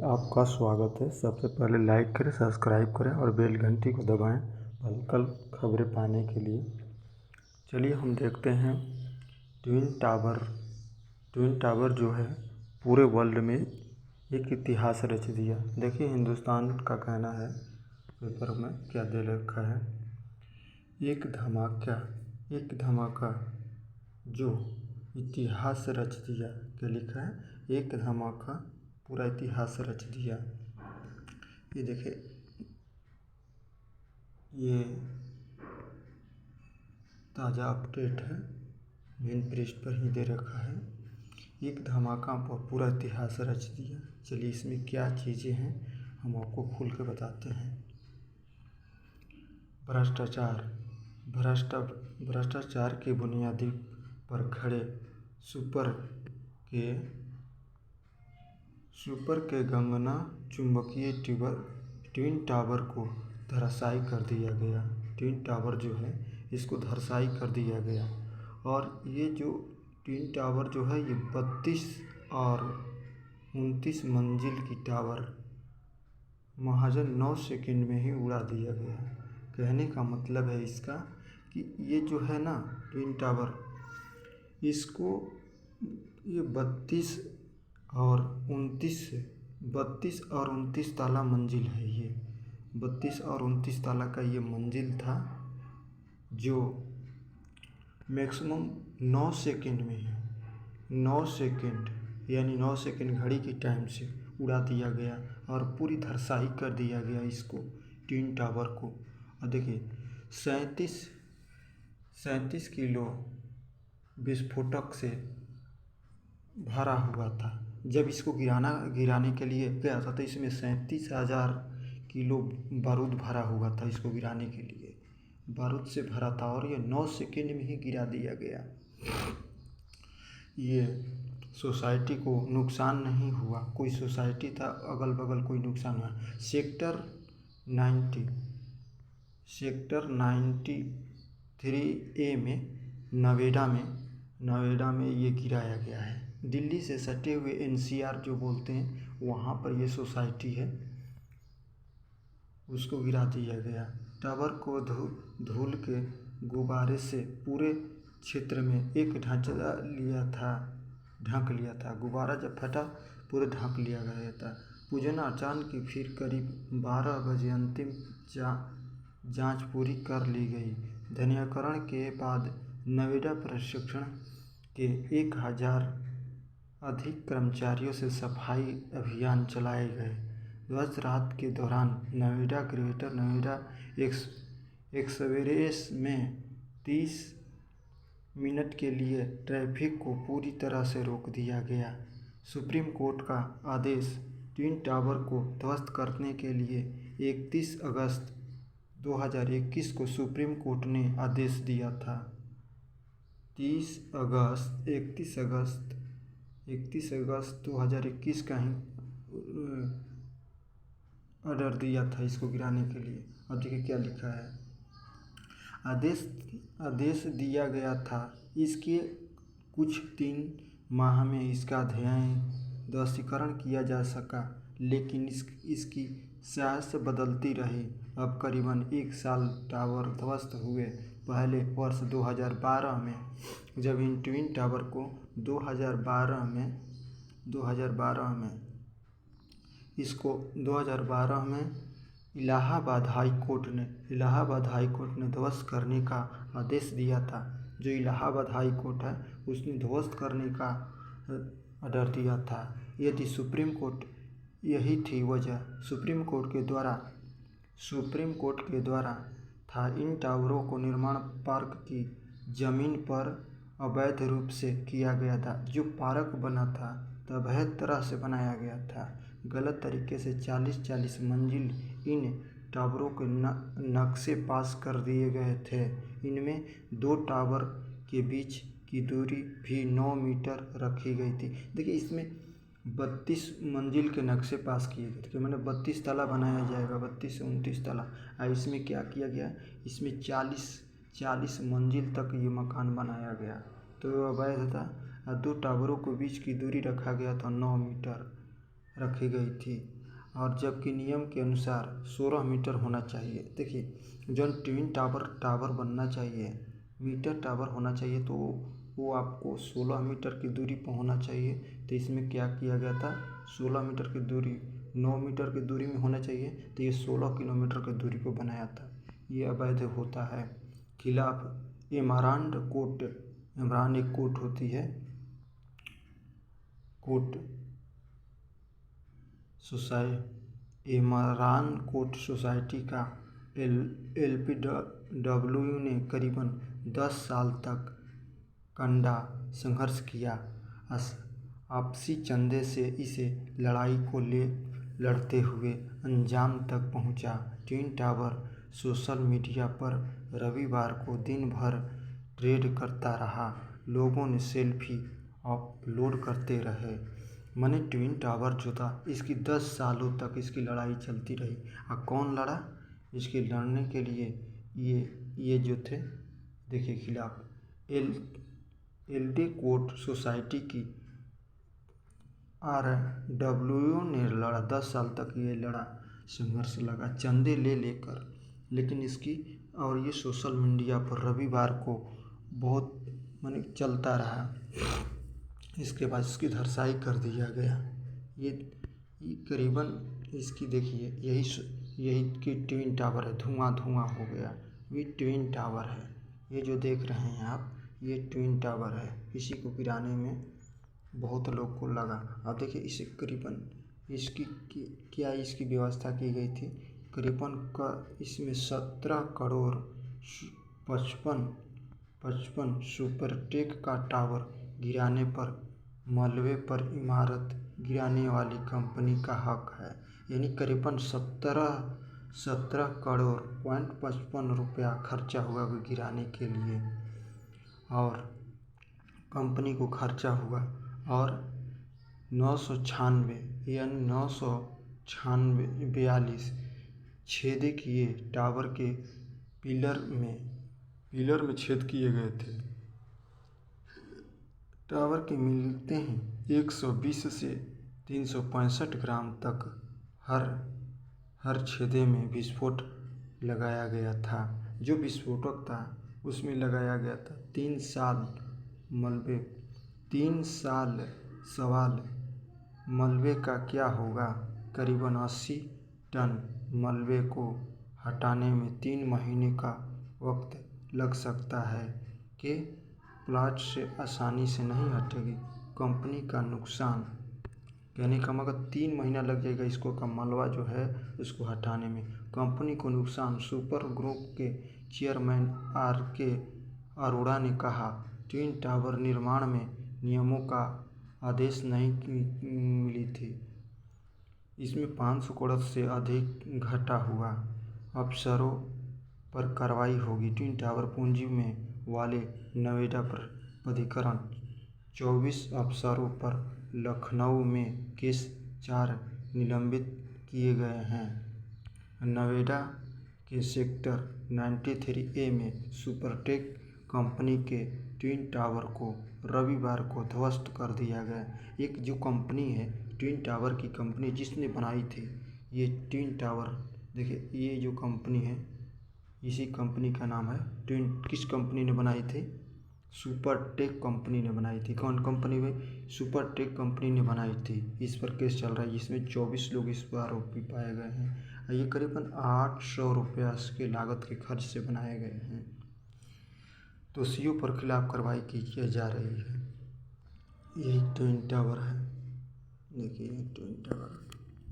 आपका स्वागत है। सबसे पहले लाइक करें, सब्सक्राइब करें और बेल घंटी को दबाएं कल खबरें पाने के लिए। चलिए हम देखते हैं ट्विन टावर जो है पूरे वर्ल्ड में एक इतिहास रच दिया। देखिए हिंदुस्तान का कहना है, पेपर में क्या दे रखा है, एक धमाका जो इतिहास रच दिया। क्या लिखा है? एक धमाका पूरा इतिहास रच दिया। ये देखिए, ये ताज़ा अपडेट है, मेन पृष्ठ पर ही दे रखा है। एक धमाका पूरा इतिहास रच दिया। चलिए इसमें क्या चीज़ें हैं हम आपको खुल के बताते हैं। भ्रष्टाचार की बुनियादी पर खड़े सुपर के गगन चुंबकीय ट्विन टावर को धराशायी कर दिया गया। ट्विन टावर जो है इसको धराशायी कर दिया गया। और ये जो ट्विन टावर जो है ये 32 और 29 मंजिल की टावर महज 9 सेकंड में ही उड़ा दिया गया। कहने का मतलब है इसका कि ये जो है ना ट्विन टावर, इसको ये 32 और 29 ताला मंजिल है। ये 32 और 29 ताला का ये मंजिल था, जो मैक्सिमम 9 सेकंड में ही 9 सेकंड यानी 9 सेकंड घड़ी की टाइम से उड़ा दिया गया और पूरी धराशायी कर दिया गया इसको, ट्विन टावर को। और देखिए 37 किलो विस्फोटक से भरा हुआ था। जब इसको गिराने के लिए गया था तो इसमें 37,000 किलो बारूद भरा हुआ था। इसको गिराने के लिए बारूद से भरा था और ये 9 सेकंड में ही गिरा दिया गया। ये सोसाइटी को नुकसान नहीं हुआ, कोई सोसाइटी था अगल बगल कोई नुकसान हुआ। सेक्टर 93A में नवेदा में ये गिराया गया है। दिल्ली से सटे हुए NCR जो बोलते हैं वहाँ पर ये सोसाइटी है, उसको गिरा दिया गया। टावर को धूल के गुब्बारे से पूरे क्षेत्र में एक ढक लिया था। गुब्बारा जब फटा पूरे ढक लिया गया था। पूजना अचानक की फिर करीब 12 बजे अंतिम जांच पूरी कर ली गई। ध्वनिकीकरण के बाद नवेदा प्रशिक्षण के 1000 अधिक कर्मचारियों से सफाई अभियान चलाए गए। ध्वस्त रात के दौरान नवेदा ग्रेटर नवेदा एक्सप्रेस में 30 मिनट के लिए ट्रैफिक को पूरी तरह से रोक दिया गया। सुप्रीम कोर्ट का आदेश। ट्विन टावर को ध्वस्त करने के लिए 31 अगस्त 2021 को सुप्रीम कोर्ट ने आदेश दिया था। 31 अगस्त 2021 का ही ऑर्डर दिया था इसको गिराने के लिए। अब देखिए क्या लिखा है। आदेश दिया गया था। इसके कुछ 3 माह में इसका ध्वस्तीकरण किया जा सका, लेकिन इसकी साइज बदलती रही। अब करीबन 1 साल टावर ध्वस्त हुए। पहले वर्ष 2012 में जब इन ट्विन टावर को 2012 में इलाहाबाद हाई कोर्ट ने ध्वस्त करने का आदेश दिया था। जो इलाहाबाद हाई कोर्ट है उसने ध्वस्त करने का ऑर्डर दिया था। यदि सुप्रीम कोर्ट, यही थी वजह सुप्रीम कोर्ट के द्वारा था। इन टावरों को निर्माण पार्क की जमीन पर अवैध रूप से किया गया था। जो पार्क बना था तो अवैध तरह से बनाया गया था। गलत तरीके से 40 मंजिल इन टावरों के नक्शे पास कर दिए गए थे। इनमें 2 टावर के बीच की दूरी भी 9 मीटर रखी गई थी। देखिए इसमें 32 मंजिल के नक्शे पास किए गए थे, मैंने 32 ताला बनाया जाएगा, 32 से 29 ताला। इसमें क्या किया गया, इसमें 40 मंजिल तक ये मकान बनाया गया, तो अवैध था। 2 टावरों के बीच की दूरी रखा गया था 9 मीटर। रखी गई थी, और जबकि नियम के अनुसार 16 मीटर होना चाहिए। देखिए जो ट्विन टावर बनना चाहिए, मीटर टावर होना चाहिए, तो वो आपको 16 मीटर की दूरी पर होना चाहिए। तो इसमें क्या किया गया था, 16 मीटर की दूरी 9 मीटर की दूरी में होना चाहिए, तो ये 16 किलोमीटर की दूरी पर बनाया था। ये अवैध होता है। खिलाफ एमराल्ड कोर्ट, एमरान एक कोर्ट होती है, कोर्ट एमरान कोर्ट सोसाइटी का एलपीडब्ल्यू ने करीबन 10 साल तक कंडा संघर्ष किया। आपसी चंदे से इसे लड़ाई को लड़ते हुए अंजाम तक पहुंचा। ट्विन टावर सोशल मीडिया पर रविवार को दिन भर ट्रेंड करता रहा। लोगों ने सेल्फी अपलोड करते रहे। माने ट्विन टावर जो था, इसकी 10 सालों तक इसकी लड़ाई चलती रही। और कौन लड़ा इसके लड़ने के लिए? ये जो थे, देखिए खिलाफ एलडी कोर्ट सोसाइटी की आरडब्ल्यू ने लड़ा। 10 साल तक ये लड़ा, संघर्ष लगा चंदे ले लेकर। लेकिन इसकी और ये सोशल मीडिया पर रविवार को बहुत माने चलता रहा। इसके बाद इसकी धरसाई कर दिया गया। ये करीबन इसकी देखिए यही की ट्विन टावर है। धुआं हो गया, ये ट्विन टावर है। ये जो देख रहे हैं आप, ये ट्विन टावर है। इसी को गिराने में बहुत लोग को लगा। अब देखिए इसे करीबन इसकी क्या इसकी व्यवस्था की गई थी, करीबन का इसमें 17 करोड़ 55 सुपरटेक का टावर गिराने पर मलबे पर इमारत गिराने वाली कंपनी का हक है। यानी करीबन 17 करोड़ 55 रुपया खर्चा हुआ गिराने के लिए, और कंपनी को खर्चा हुआ। और 996 यानी 942 छेदे किए टावर के पिलर में छेद किए गए थे। टावर के मिलते हैं 120 से 365 ग्राम तक हर छेदे में विस्फोट लगाया गया था। जो विस्फोटक था उसमें लगाया गया था 3 साल मलबे। 3 साल सवाल मलबे का क्या होगा? करीबन 80 टन मलबे को हटाने में 3 महीने का वक्त लग सकता है कि प्लाट से आसानी से नहीं हटेगी। कंपनी का नुकसान, कहने का मतलब 3 महीना लग जाएगा इसको का मलबा जो है उसको हटाने में। कंपनी को नुकसान। सुपर ग्रुप के चेयरमैन आर.के. अरोड़ा ने कहा, ट्विन टावर निर्माण में नियमों का आदेश नहीं मिली थी। इसमें 500 करोड़ से अधिक घाटा हुआ। अफसरों पर कार्रवाई होगी। ट्विन टावर पूंजी में वाले नोएडा प्राधिकरण 24 अफसरों पर लखनऊ में केस 4 निलंबित किए गए हैं। नोएडा के सेक्टर 93A में सुपरटेक कंपनी के ट्विन टावर को रविवार को ध्वस्त कर दिया गया। एक जो कंपनी है ट्विन टावर की कंपनी जिसने बनाई थी ये ट्विन टावर, देखिए ये जो कंपनी है इसी कंपनी का नाम है ट्विन। किस कंपनी ने बनाई थी? सुपरटेक कंपनी ने बनाई थी। कौन कंपनी में? सुपरटेक कंपनी ने बनाई थी। इस पर केस चल रहा है जिसमें 24 लोग इस पर आरोपी पाए गए हैं। ये करीबन 800 रुपया के लागत के खर्च से बनाए गए हैं। दोषियों पर खिलाफ कार्रवाई की जा रही है। यही ट्विन टावर है। देखिए ट्विन टावर।